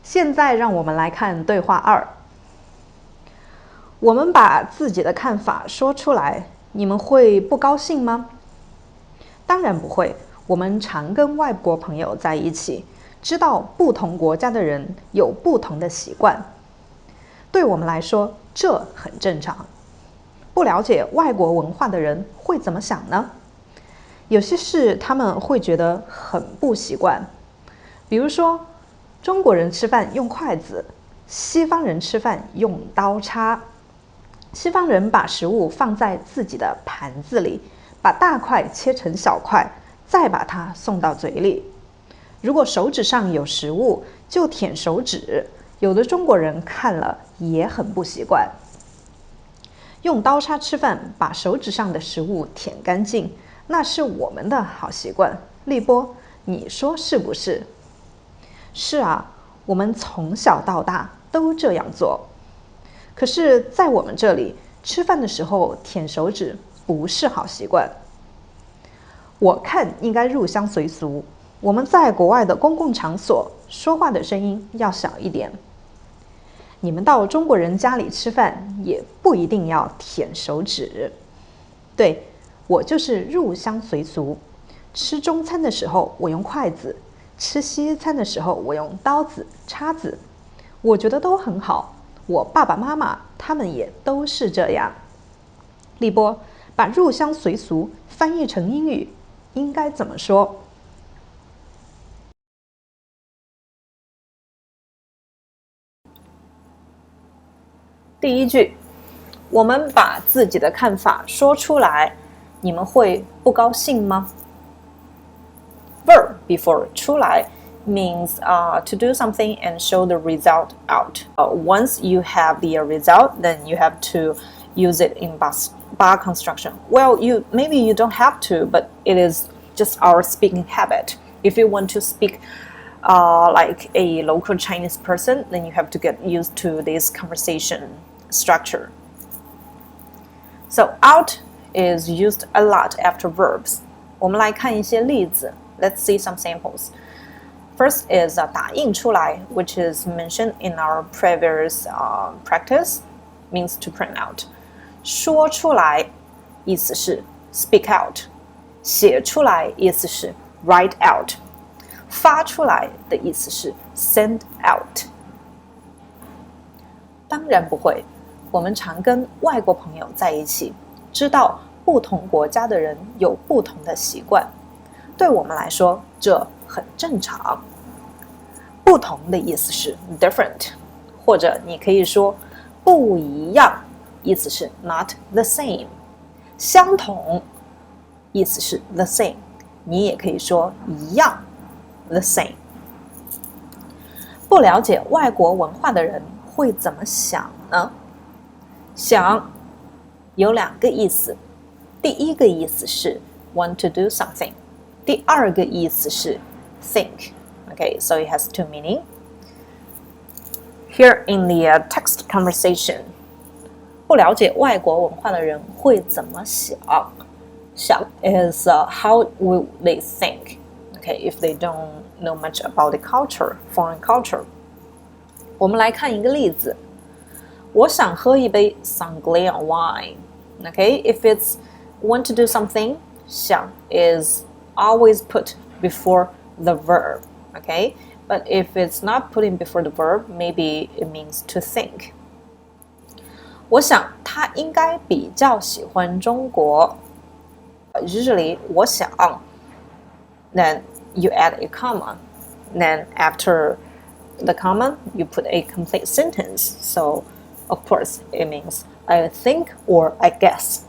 现在让我们来看对话2。我们把自己的看法说出来，你们会不高兴吗？当然不会，我们常跟外国朋友在一起，知道不同国家的人有不同的习惯。对我们来说，这很正常。不了解外国文化的人会怎么想呢？有些事他们会觉得很不习惯，比如说，中国人吃饭用筷子，西方人吃饭用刀叉。西方人把食物放在自己的盘子里，把大块切成小块，再把它送到嘴里。如果手指上有食物，就舔手指，有的中国人看了也很不习惯。用刀叉吃饭，把手指上的食物舔干净，那是我们的好习惯。立波，你说是不是？是啊，我们从小到大都这样做。可是在我们这里，吃饭的时候舔手指不是好习惯。我看应该入乡随俗，我们在国外的公共场所说话的声音要小一点。你们到中国人家里吃饭也不一定要舔手指。对，我就是入乡随俗。吃中餐的时候我用筷子，吃西餐的时候我用刀子、叉子，我觉得都很好。我爸爸妈妈他们也都是这样。立波，把入乡随俗翻译成英语应该怎么说？第一句，我们把自己的看法说出来，你们会不高兴吗？ Verb before 出来means to do something and show the result out. Once you have the result, then you have to use it in bar construction. Well, maybe you don't have to, but it is just our speaking habit. If you want to speak like a local Chinese person, then you have to get used to this conversation structure. So out is used a lot after verbs. 我们来看一些例子。Let's see some samples. First is 打印出来, which is mentioned in our previous practice, means to print out. 说出来意思是 speak out. 写出来意思是 write out. 发出来的意思是 send out. 当然不会，我们常跟外国朋友在一起，知道不同国家的人有不同的习惯。对我们来说，这很正常。不同的意思是 different， 或者你可以说不一样，意思是 not the same。相同，意思是 the same， 你也可以说一样 the same。不了解外国文化的人会怎么想呢？想有两个意思，第一个意思是 want to do something。第二个意思是 think. Okay, so it has two meaning. Here in the text conversation, 不了解外国文化的人会怎么想？想 is how will they think? Okay, if they don't know much about the culture, foreign culture. 我们来看一个例子。我想喝一杯 Sangria wine. Okay, if it's want to do something, 想 is always put before the verb, okay? But if it's not putting before the verb, maybe it means to think. 我想他应该比较喜欢中国。Usually, 我想 then you add a comma. Then after the comma, you put a complete sentence. So, of course, it means I think or I guess.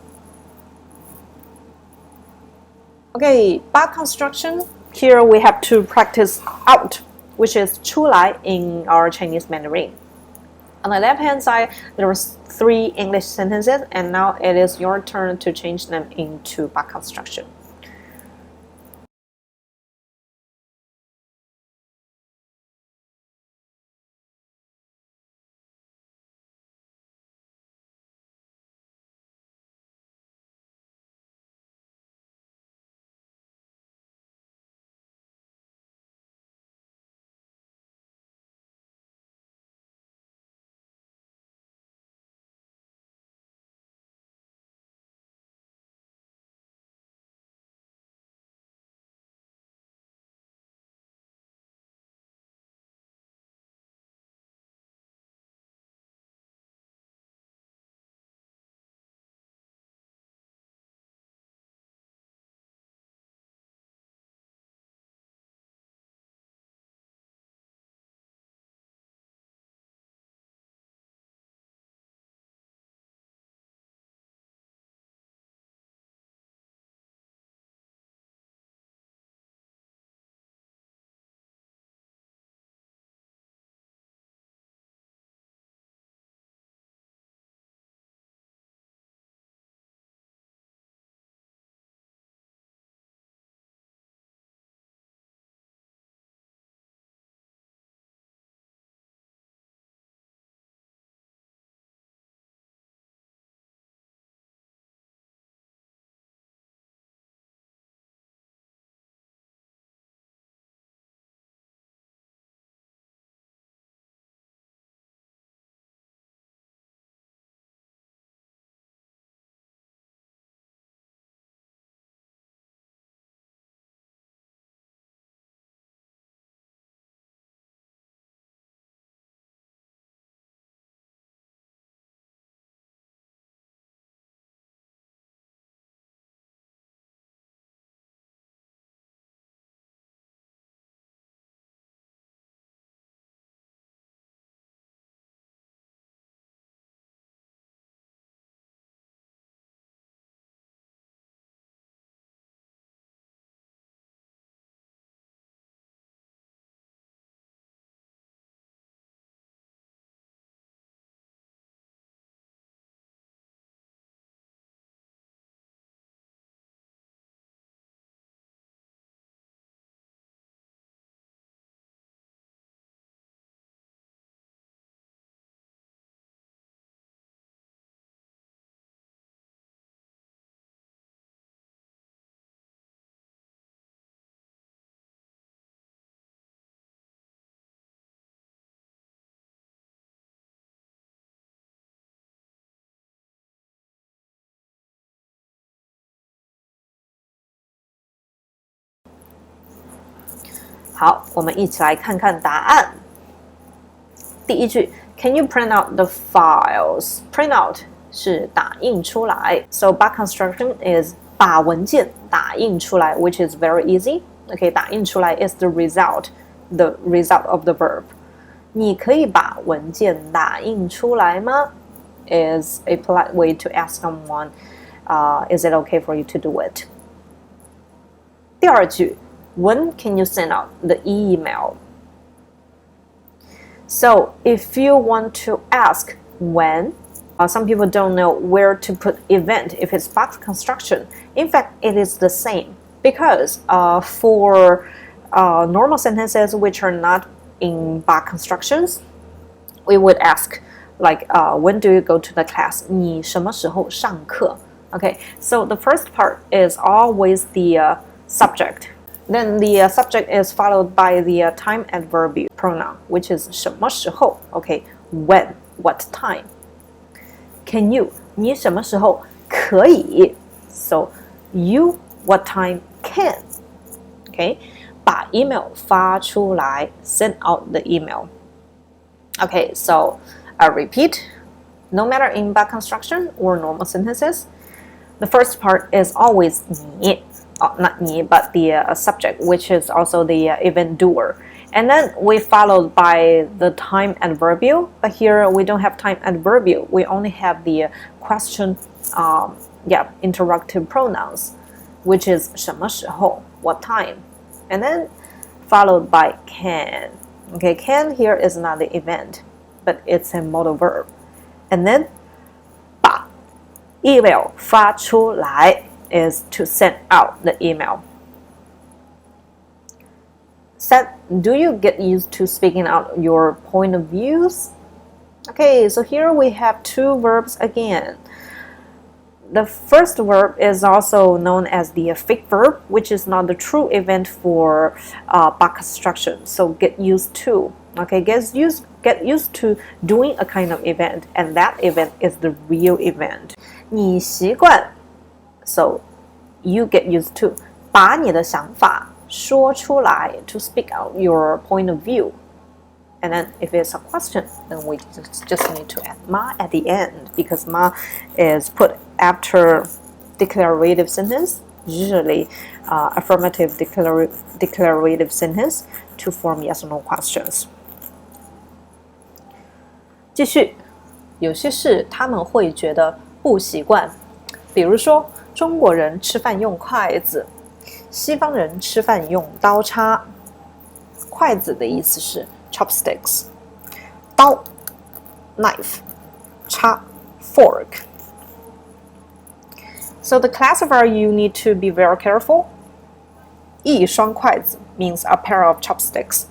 Okay, bar construction. Here we have to practice out, which is 出来 in our Chinese Mandarin. On the left-hand side, there are 3 English sentences, and now it is your turn to change them into bar construction. 好，我们一起来看看答案。第一句 ，Can you print out the files? Print out 是打印出来 ，so back construction is 把文件打印出来 ，which is very easy. OK， 打印出来 is the result of the verb. 你可以把文件打印出来吗 ？Is a polite way to ask someone, is it okay for you to do it? 第二句 ，When can you send out the email? So if you want to ask when, some people don't know where to put event if it's box construction. In fact, it is the same because for normal sentences which are not in box constructions, we would ask like when do you go to the class? 你什么时候上课? Okay, so the first part is always the subject. Then the subject is followed by the time adverbial pronoun, which is 什么时候 Okay, when, what time. Can you, 你什么时候可以 So you, what time can. Okay, 把 email 发出来 send out the email. Okay, so I repeat, no matter in back construction or normal sentences, the first part is always 你 not 你 but the subject, which is also the event doer. And then we followed by the time adverbial, but here we don't have time adverbial. We only have the question, interrogative pronouns, which is 什么时候 what time. And then followed by can. Okay, can here is not the event, but it's a modal verb. And then 把 email 发出来 is to send out the email. Do you get used to speaking out your point of views? Okay, so here we have two verbs again. The first verb is also known as the fake verb, which is not the true event for back construction. So get used to. Okay, get used to doing a kind of event, and that event is the real event. 你习惯 So you get used to 把你的想法说出来 to speak out your point of view. And then if it's a question, then we just need to add ma at the end because ma is put after declarative sentence, usually affirmative declarative sentence to form yes or no questions. 继续，有些事他们会觉得不习惯，比如说中国人吃饭用筷子，西方人吃饭用刀叉。筷子的意思是 chopsticks, 刀 knife, 叉 fork. So the classifier you need to be very careful. 一双筷子 means a pair of chopsticks.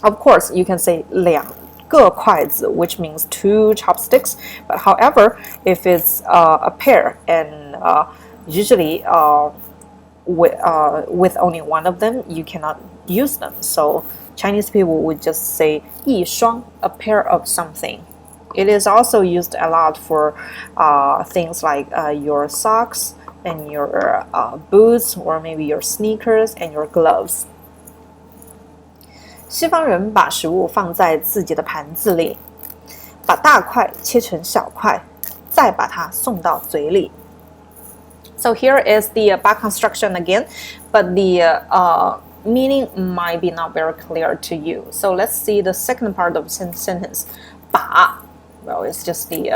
Of course, you can say 两个筷子 which means two chopsticks. But however, if it's a pair and usually with only one of them, you cannot use them. So Chinese people would just say 一双, a pair of something. It is also used a lot for things like your socks and your boots, or maybe your sneakers and your gloves. 西方人把食物放在自己的盘子里，把大块切成小块，再把它送到嘴里。So here is the back construction again, but the meaning might be not very clear to you. So let's see the second part of the sentence. 把 well, it's just the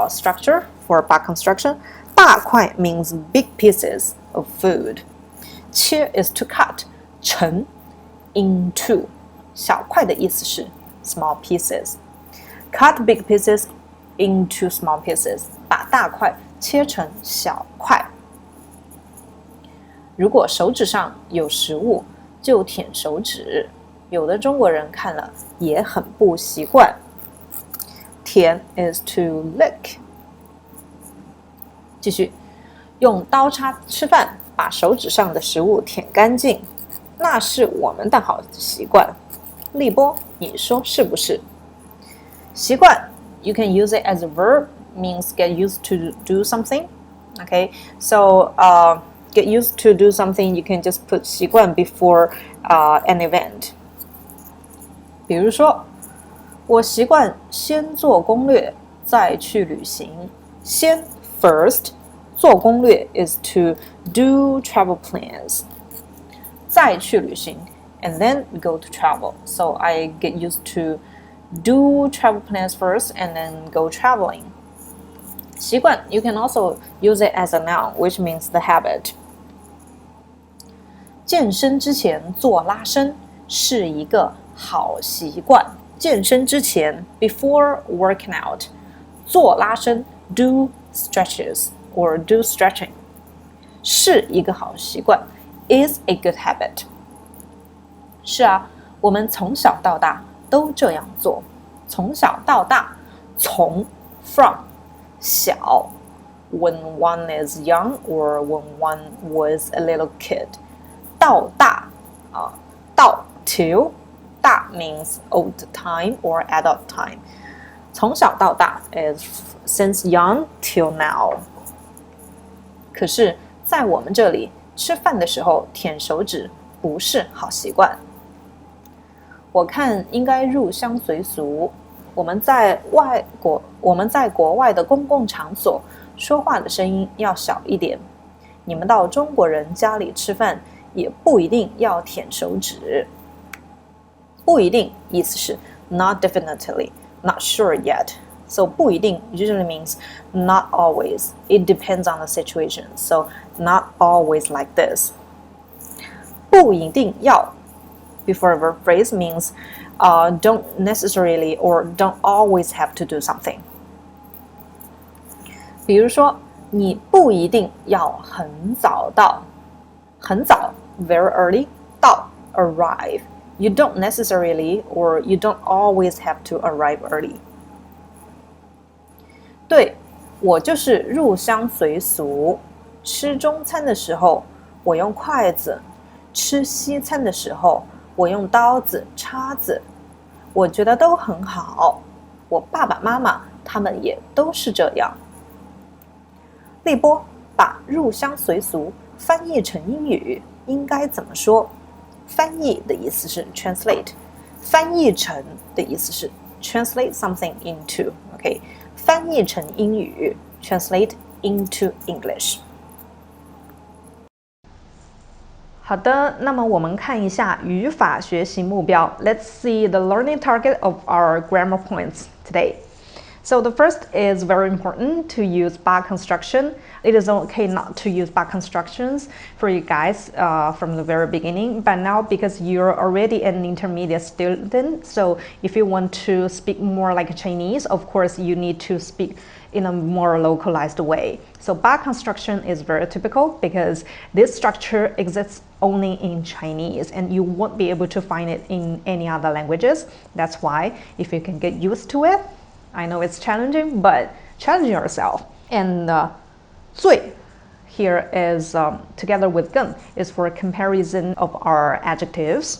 structure for back construction. 大块 means big pieces of food. 切 is to cut. 成 into. 小块的意思是 small pieces. Cut big pieces into small pieces. 把大块切成小块。如果手指上有食物，就舔手指。有的中国人看了也很不习惯。舔 is to lick. 继续，用刀叉吃饭，把手指上的食物舔干净，那是我们的好习惯。立波，你说是不是？习惯 you can use it as a verb, means get used to do something. Okay, so get used to do something, you can just put 习惯 before an event. 比如说，我习惯先做攻略，再去旅行。先 first 做攻略 is to do travel plans. 再去旅行 and then go to travel. So I get used to do travel plans first and then go traveling. 习惯 you can also use it as a noun, which means the habit. 健身之前做拉伸是一个好习惯。健身之前 before working out 做拉伸 do stretches or do stretching 是一个好习惯 is a good habit. 是啊，我们从小到大都这样做。从小到大，从 from 小 when one is young or when one was a little kid 到大到 till 大 means old time or adult time 从小到大 is since young till now 可是在我们这里吃饭的时候舔手指不是好习惯我看应该入乡随俗我们在国外的公共场所说话的声音要小一点你们到中国人家里吃饭也不一定要舔手指不一定意思是 not definitely, not sure yet. So 不一定 usually means not always. It depends on the situation. So not always like this. 不一定要 before a verb phrase means don't necessarily or don't always have to do something. 比如说你不一定要很早到很早 very early 到 arrive You don't necessarily or you don't always have to arrive early. 对，我就是入乡随俗。吃中餐的时候，我用筷子；吃西餐的时候，我用刀子、叉子。我觉得都很好。我爸爸妈妈他们也都是这样。立波把入乡随俗翻译成英语应该怎么说？翻译的意思是 translate 翻译成的意思是 translate something into OK 翻译成英语 translate into English 好的那么我们看一下语法学习目标 Let's see the learning target of our grammar points today So the first is very important to use back construction. It is okay not to use back constructions for you guys from the very beginning, but now because you're already an intermediate student, so if you want to speak more like Chinese, of course you need to speak in a more localized way. So back construction is very typical because this structure exists only in Chinese and you won't be able to find it in any other languages. That's why if you can get used to it, I know it's challenging, but challenge yourself. And 最 here is together with 更 is for a comparison of our adjectives.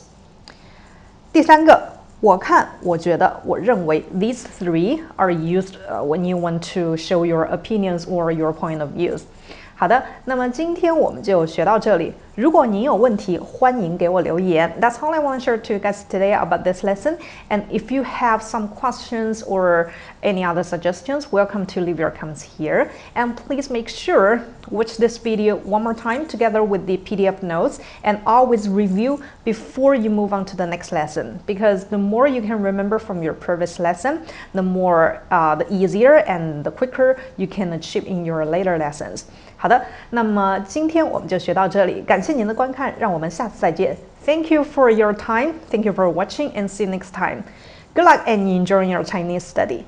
第三个，我看，我觉得，我认为 these three are used when you want to show your opinions or your point of views. 好的，那么今天我们就学到这里。如果您有问题，欢迎给我留言。That's all I want to share to you guys today about this lesson. And if you have some questions or any other suggestions, welcome to leave your comments here. And please make sure watch this video one more time together with the PDF notes and always review before you move on to the next lesson. Because the more you can remember from your previous lesson, the more, the easier and the quicker you can achieve in your later lessons. 好的，那么今天我们就学到这里，感谢您的观看，让我们下次再见。Thank you for your time, thank you for watching, and see you next time. Good luck and enjoy your Chinese study.